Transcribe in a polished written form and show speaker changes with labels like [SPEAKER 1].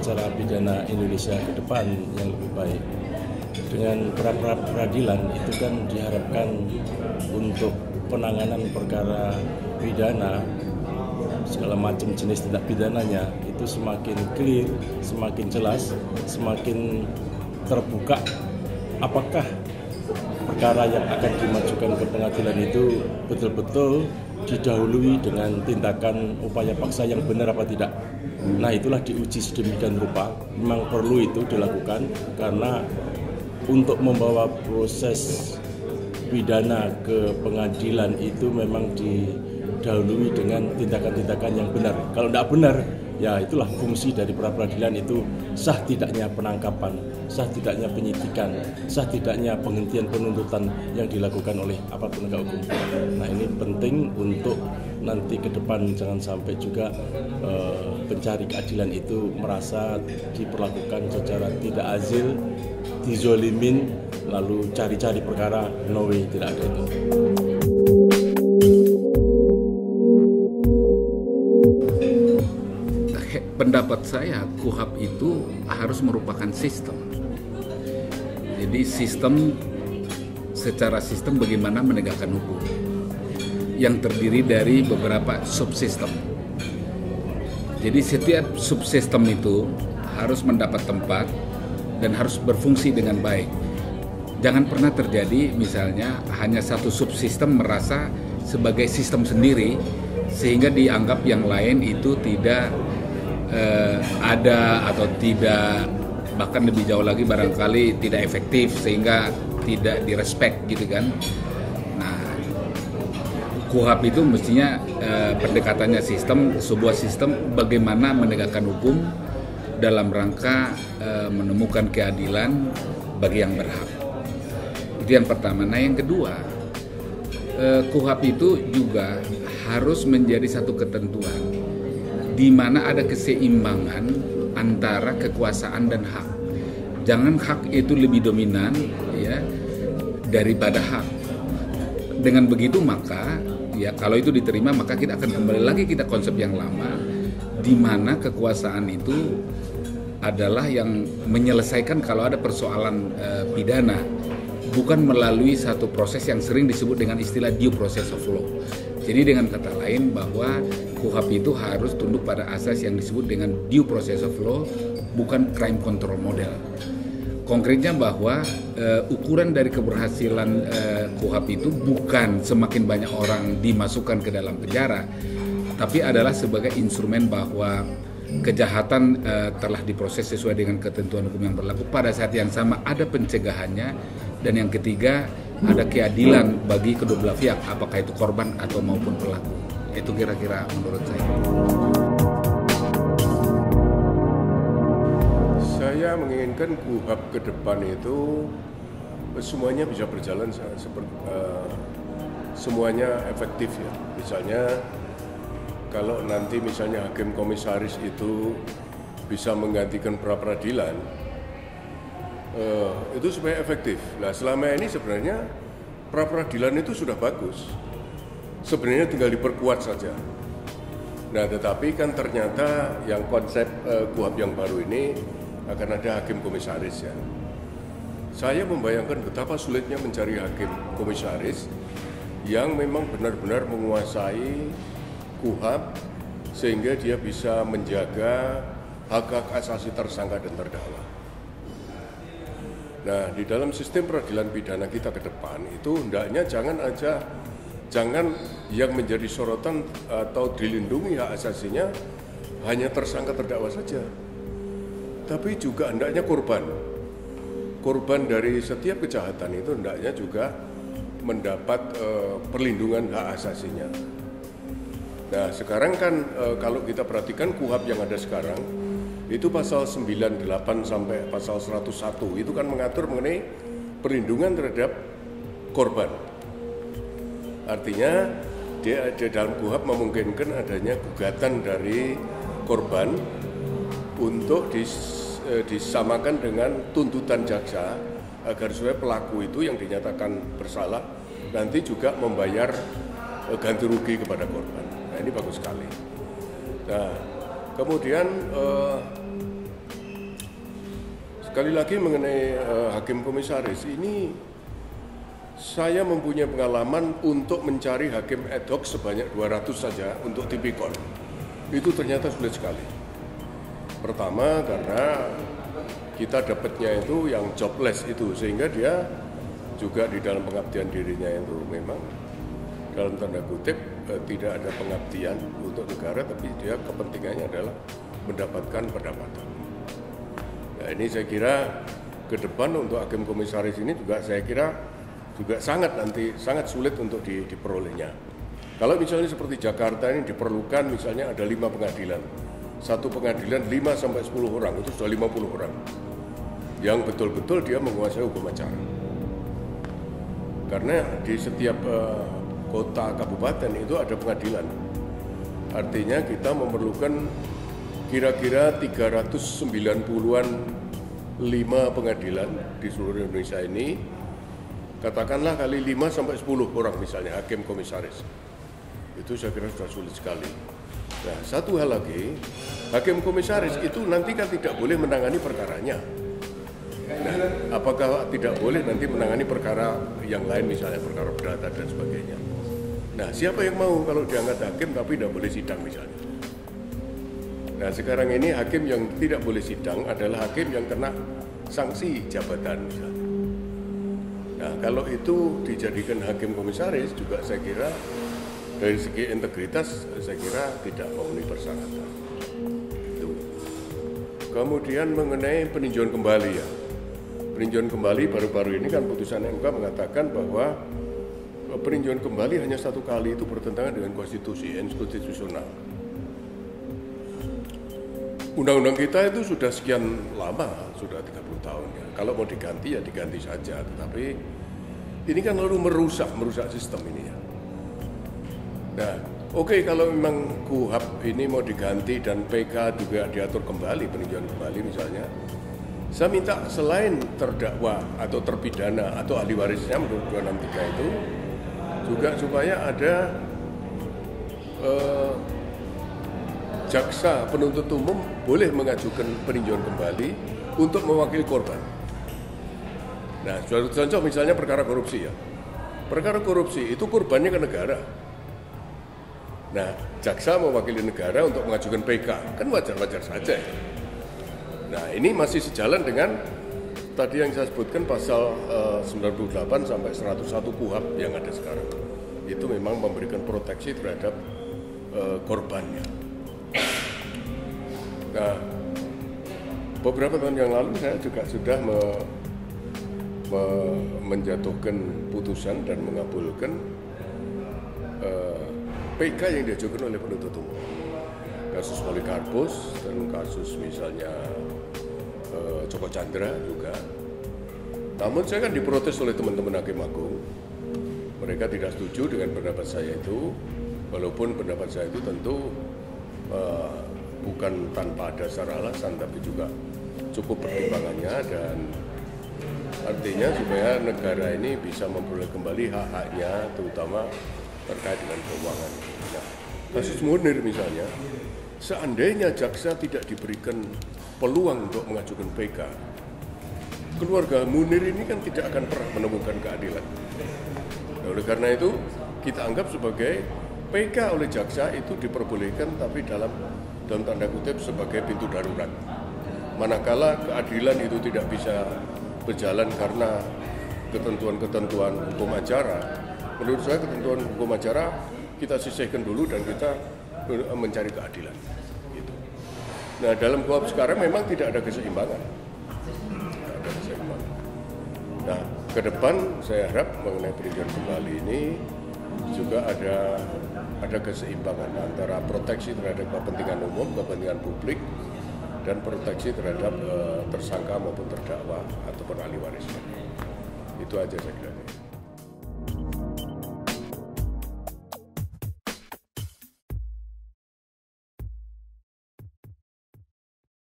[SPEAKER 1] cara pidana Indonesia ke depan yang lebih baik. Dengan pra-peradilan itu kan diharapkan untuk penanganan perkara pidana, segala macam jenis tindak pidananya itu semakin clear, semakin jelas, semakin terbuka apakah perkara yang akan dimajukan ke pengadilan itu betul-betul didahului dengan tindakan upaya paksa yang benar apa tidak. Nah, itulah diuji sedemikian rupa. Memang perlu itu dilakukan karena untuk membawa proses pidana ke pengadilan itu memang didahului dengan tindakan-tindakan yang benar. Kalau tidak benar, ya itulah fungsi dari pra-peradilan itu, sah tidaknya penangkapan, sah tidaknya penyidikan, sah tidaknya penghentian penuntutan yang dilakukan oleh aparat penegak hukum. Nah, ini penting untuk nanti ke depan jangan sampai juga pencari keadilan itu merasa diperlakukan secara tidak adil, dizolimin, lalu cari-cari perkara, no way, tidak ada itu.
[SPEAKER 2] Pendapat saya, KUHP itu harus merupakan sistem. Jadi secara sistem bagaimana menegakkan hukum yang terdiri dari beberapa subsistem. Jadi setiap subsistem itu harus mendapat tempat dan harus berfungsi dengan baik. Jangan pernah terjadi misalnya hanya satu subsistem merasa sebagai sistem sendiri sehingga dianggap yang lain itu tidak ada atau tidak, bahkan lebih jauh lagi barangkali tidak efektif sehingga tidak direspek gitu kan. Nah, KUHP itu mestinya pendekatannya sistem, sebuah sistem bagaimana menegakkan hukum dalam rangka menemukan keadilan bagi yang berhak. Itu yang pertama. Nah, yang kedua, KUHP itu juga harus menjadi satu ketentuan di mana ada keseimbangan antara kekuasaan dan hak. Jangan hak itu lebih dominan ya daripada hak. Dengan begitu maka ya kalau itu diterima maka kita akan kembali lagi kita konsep yang lama di mana kekuasaan itu adalah yang menyelesaikan kalau ada persoalan pidana, bukan melalui satu proses yang sering disebut dengan istilah due process of law. Jadi dengan kata lain bahwa KUHP itu harus tunduk pada asas yang disebut dengan due process of law, bukan crime control model. Konkretnya bahwa ukuran dari keberhasilan KUHP itu bukan semakin banyak orang dimasukkan ke dalam penjara, tapi adalah sebagai instrumen bahwa kejahatan telah diproses sesuai dengan ketentuan hukum yang berlaku. Pada saat yang sama ada pencegahannya, dan yang ketiga ada keadilan bagi kedua belah pihak, apakah itu korban atau maupun pelaku. Itu kira-kira menurut saya.
[SPEAKER 3] Saya menginginkan KUHP ke depan itu semuanya bisa berjalan semuanya efektif ya. Misalnya kalau nanti misalnya hakim komisaris itu bisa menggantikan pra-peradilan, itu supaya efektif. Nah, selama ini sebenarnya pra-peradilan itu sudah bagus. Sebenarnya tinggal diperkuat saja. Nah, tetapi kan ternyata yang konsep KUHP yang baru ini akan ada hakim komisaris ya. Saya membayangkan betapa sulitnya mencari hakim komisaris yang memang benar-benar menguasai KUHP sehingga dia bisa menjaga hak-hak asasi tersangka dan terdakwa. Nah, di dalam sistem peradilan pidana kita ke depan itu hendaknya jangan yang menjadi sorotan atau dilindungi hak asasinya hanya tersangka terdakwa saja, tapi juga hendaknya korban dari setiap kejahatan itu hendaknya juga mendapat perlindungan hak asasinya. Nah, sekarang kan kalau kita perhatikan KUHP yang ada sekarang itu pasal 98 sampai pasal 101 itu kan mengatur mengenai perlindungan terhadap korban. Artinya dia dalam KUHP memungkinkan adanya gugatan dari korban untuk disamakan dengan tuntutan jaksa agar supaya pelaku itu yang dinyatakan bersalah nanti juga membayar ganti rugi kepada korban. Nah, ini bagus sekali. Nah, kemudian sekali lagi mengenai hakim komisaris ini, saya mempunyai pengalaman untuk mencari hakim ad hoc sebanyak 200 saja untuk tipikor. Itu ternyata sulit sekali. Pertama karena kita dapatnya itu yang jobless itu, sehingga dia juga di dalam pengabdian dirinya itu memang dalam tanda kutip tidak ada pengabdian untuk negara, tapi dia kepentingannya adalah mendapatkan pendapatan. Nah, ini saya kira ke depan untuk hakim komisaris ini juga saya kira juga sangat sulit untuk diperolehnya. Kalau misalnya seperti Jakarta ini diperlukan misalnya ada 5 pengadilan. Satu pengadilan 5 sampai 10 orang, itu sudah 50 orang. Yang betul-betul dia menguasai hukum acara. Karena di setiap kota kabupaten itu ada pengadilan. Artinya kita memerlukan kira-kira 390-an 5 pengadilan di seluruh Indonesia ini, katakanlah kali 5 sampai 10 orang misalnya hakim komisaris. Itu saya kira sudah sulit sekali. Nah, satu hal lagi, hakim komisaris itu nanti kan tidak boleh menangani perkaranya. Nah, apakah tidak boleh nanti menangani perkara yang lain misalnya perkara perdata dan sebagainya. Nah, siapa yang mau kalau diangkat hakim tapi tidak boleh sidang misalnya. Nah, sekarang ini hakim yang tidak boleh sidang adalah hakim yang kena sanksi jabatan misalnya. Nah, kalau itu dijadikan hakim komisaris juga saya kira dari segi integritas saya kira tidak memenuhi persyaratan. Itu. Kemudian mengenai peninjauan kembali ya. Peninjauan kembali baru-baru ini kan putusan MK mengatakan bahwa peninjauan kembali hanya 1 kali itu bertentangan dengan konstitusi, inkonstitusional. Undang-undang kita itu sudah sekian lama, sudah 30 tahun ya. Kalau mau diganti ya diganti saja, tetapi ini kan lalu merusak sistem ini ya. Nah, oke, kalau memang KUHP ini mau diganti dan PK juga diatur kembali, peninjauan kembali misalnya, saya minta selain terdakwa atau terpidana atau ahli warisnya menurut 263 itu juga supaya ada jaksa penuntut umum boleh mengajukan peninjauan kembali untuk mewakili korban. Nah, contoh misalnya perkara korupsi ya. Perkara korupsi itu korbannya ke negara. Nah, jaksa mewakili negara untuk mengajukan PK, kan wajar-wajar saja. Nah, ini masih sejalan dengan tadi yang saya sebutkan pasal 98 sampai 101 KUHP yang ada sekarang. Itu memang memberikan proteksi terhadap korbannya. Nah, beberapa tahun yang lalu saya juga sudah menjatuhkan putusan dan mengabulkan PK yang diajukan oleh penuntut umum. Kasus Polikarpus dan kasus misalnya Joko Chandra juga. Namun saya kan diprotes oleh teman-teman Hakim Agung. Mereka tidak setuju dengan pendapat saya itu, walaupun pendapat saya itu tentu bukan tanpa dasar alasan, tapi juga cukup pertimbangannya, dan artinya supaya negara ini bisa memperoleh kembali hak-haknya, terutama terkait dengan keuangan. Nah, kasus Munir misalnya, seandainya jaksa tidak diberikan peluang untuk mengajukan PK, keluarga Munir ini kan tidak akan pernah menemukan keadilan. Nah, oleh karena itu, kita anggap sebagai PK oleh jaksa itu diperbolehkan, tapi dalam tanda kutip sebagai pintu darurat. Manakala keadilan itu tidak bisa berjalan karena ketentuan-ketentuan hukum acara, menurut saya ketentuan hukum acara kita sisihkan dulu dan kita mencari keadilan. Gitu. Nah, dalam KUHP sekarang memang tidak ada keseimbangan. Nah, ke depan saya harap mengenai peninjauan kembali ini juga ada keseimbangan antara proteksi terhadap kepentingan umum, kepentingan publik, dan proteksi terhadap tersangka maupun terdakwa ataupun ahli warisnya. Itu aja saya kira.